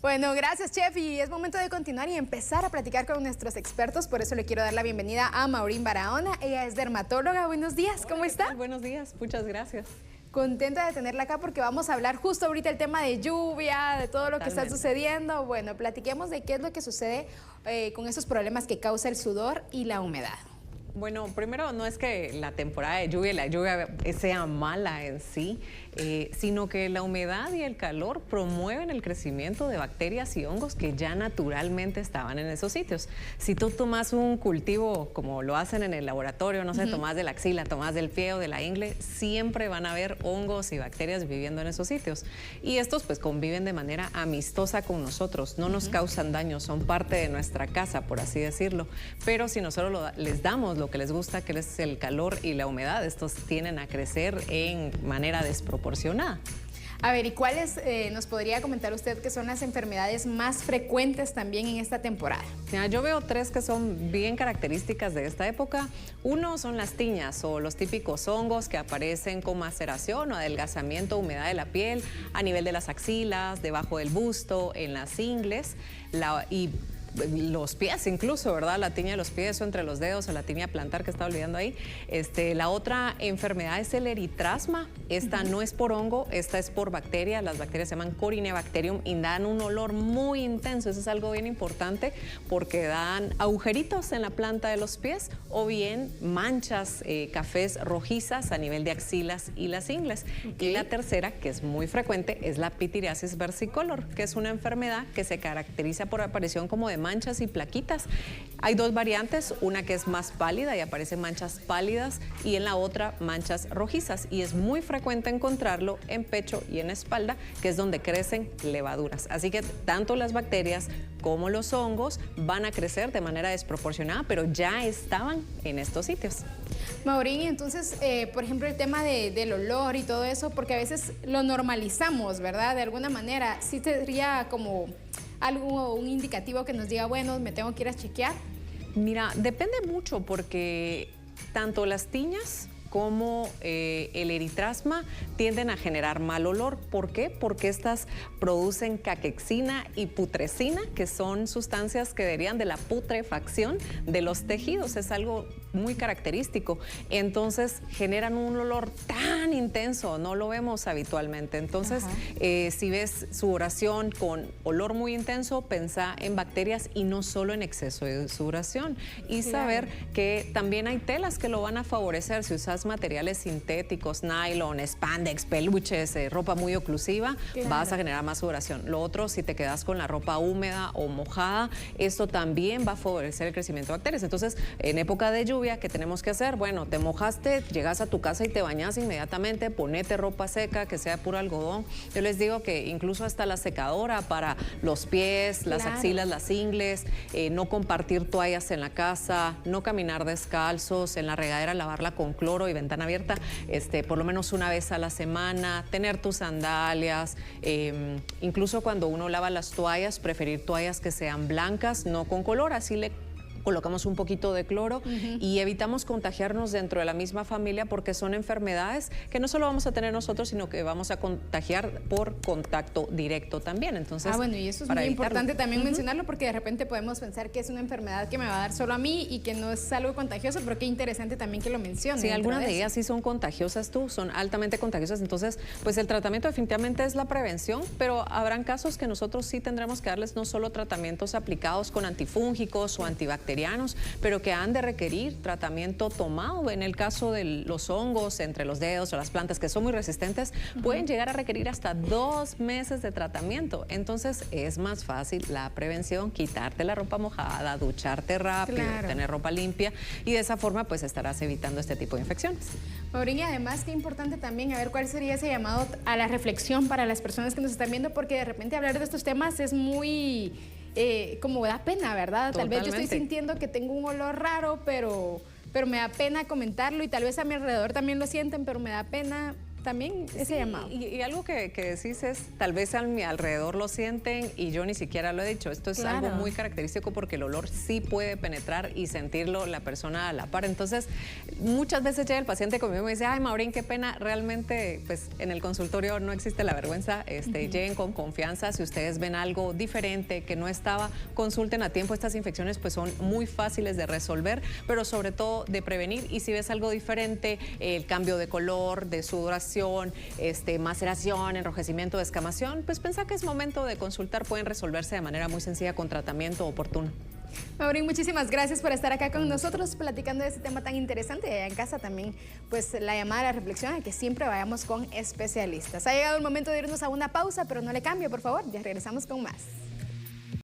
Bueno, gracias, chef. Y es momento de continuar y empezar a platicar con nuestros expertos. Por eso le quiero dar la bienvenida a Maureen Barahona. Ella es dermatóloga. Buenos días, ¿cómo está? Buenos días, muchas gracias. Contenta de tenerla acá porque vamos a hablar justo ahorita el tema de lluvia, de todo lo que está sucediendo. Bueno, platiquemos de qué es lo que sucede con esos problemas que causa el sudor y la humedad. Bueno, primero no es que la temporada de lluvia y la lluvia sea mala en sí, sino que la humedad y el calor promueven el crecimiento de bacterias y hongos que ya naturalmente estaban en esos sitios. Si tú tomas un cultivo como lo hacen en el laboratorio, no sé, tomás de la axila, tomás del pie o de la ingle, siempre van a haber hongos y bacterias viviendo en esos sitios. Y estos pues conviven de manera amistosa con nosotros, no nos causan daño, son parte de nuestra casa, por así decirlo. Pero si nosotros les damos lo que les gusta, que es el calor y la humedad, estos tienden a crecer en manera desproporcionada. A ver, ¿y cuáles nos podría comentar usted que son las enfermedades más frecuentes también en esta temporada? Mira, yo veo tres que son bien características de esta época. Uno son las tiñas o los típicos hongos que aparecen con maceración o adelgazamiento, humedad de la piel a nivel de las axilas, debajo del busto, en las ingles y los pies incluso, ¿verdad? La tiña de los pies o entre los dedos o la tiña plantar que estaba olvidando ahí. La otra enfermedad es el eritrasma. Esta no es por hongo, esta es por bacteria. Las bacterias se llaman Corynebacterium y dan un olor muy intenso. Eso es algo bien importante porque dan agujeritos en la planta de los pies o bien manchas cafés rojizas a nivel de axilas y las ingles. Y la tercera, que es muy frecuente, es la pitiriasis versicolor, que es una enfermedad que se caracteriza por aparición como de manchas y plaquitas. Hay dos variantes, una que es más pálida y aparecen manchas pálidas y en la otra manchas rojizas, y es muy frecuente encontrarlo en pecho y en espalda, que es donde crecen levaduras. Así que tanto las bacterias como los hongos van a crecer de manera desproporcionada, pero ya estaban en estos sitios. Maureen, entonces, por ejemplo, el tema del olor y todo eso, porque a veces lo normalizamos, ¿verdad? De alguna manera, sí sería como algo, un indicativo que nos diga, bueno, me tengo que ir a chequear. Mira, depende mucho porque tanto las tiñas como el eritrasma tienden a generar mal olor. ¿Por qué? Porque estas producen caquexina y putrescina, que son sustancias que derivan de la putrefacción de los tejidos. Es algo muy característico. Entonces generan un olor tan intenso, no lo vemos habitualmente. Entonces, si ves sudoración con olor muy intenso, pensá en bacterias y no solo en exceso de sudoración. Y saber que también hay telas que lo van a favorecer. Si usas materiales sintéticos, nylon, spandex, peluches, ropa muy oclusiva, vas a generar más sudoración. Lo otro, si te quedas con la ropa húmeda o mojada, esto también va a favorecer el crecimiento de bacterias. Entonces, en época de lluvia, ¿qué tenemos que hacer? Bueno, te mojaste, llegas a tu casa y te bañas inmediatamente, ponete ropa seca, que sea puro algodón. Yo les digo que incluso hasta la secadora para los pies, las axilas, las ingles, no compartir toallas en la casa, no caminar descalzos, en la regadera lavarla con cloro y ventana abierta, por lo menos una vez a la semana, tener tus sandalias, incluso cuando uno lava las toallas, preferir toallas que sean blancas, no con color, así le colocamos un poquito de cloro y evitamos contagiarnos dentro de la misma familia, porque son enfermedades que no solo vamos a tener nosotros, sino que vamos a contagiar por contacto directo también. Entonces, bueno, y eso es muy importante también mencionarlo, porque de repente podemos pensar que es una enfermedad que me va a dar solo a mí y que no es algo contagioso, pero qué interesante también que lo mencione. Sí, algunas de ellas sí son contagiosas, son altamente contagiosas. Entonces, pues el tratamiento definitivamente es la prevención, pero habrán casos que nosotros sí tendremos que darles no solo tratamientos aplicados con antifúngicos o antibacterianos, pero que han de requerir tratamiento tomado. En el caso de los hongos entre los dedos o las plantas que son muy resistentes, pueden llegar a requerir hasta 2 meses de tratamiento. Entonces es más fácil la prevención, quitarte la ropa mojada, ducharte rápido, tener ropa limpia, y de esa forma pues estarás evitando este tipo de infecciones. Maureen, y además qué importante también, a ver, cuál sería ese llamado a la reflexión para las personas que nos están viendo, porque de repente hablar de estos temas es muy como da pena, ¿verdad? Tal vez yo estoy sintiendo que tengo un olor raro, pero me da pena comentarlo, y tal vez a mi alrededor también lo sienten, pero me da pena. también ese llamado. Y algo que decís es, tal vez a mi alrededor lo sienten y yo ni siquiera lo he dicho. Esto es algo muy característico porque el olor sí puede penetrar y sentirlo la persona a la par. Entonces, muchas veces llega el paciente conmigo y me dice, ay, Maureen, qué pena. Realmente, pues, en el consultorio no existe la vergüenza. Lleguen con confianza. Si ustedes ven algo diferente que no estaba, consulten a tiempo. Estas infecciones, pues, son muy fáciles de resolver, pero sobre todo de prevenir. Y si ves algo diferente, el cambio de color, de sudoración, maceración, enrojecimiento, descamación, pues piensa que es momento de consultar. Pueden resolverse de manera muy sencilla con tratamiento oportuno. Maureen, muchísimas gracias por estar acá con nosotros platicando de este tema tan interesante. Y allá en casa también, pues la llamada, la reflexión, a que siempre vayamos con especialistas. Ha llegado el momento de irnos a una pausa, pero no le cambie, por favor. Ya regresamos con más.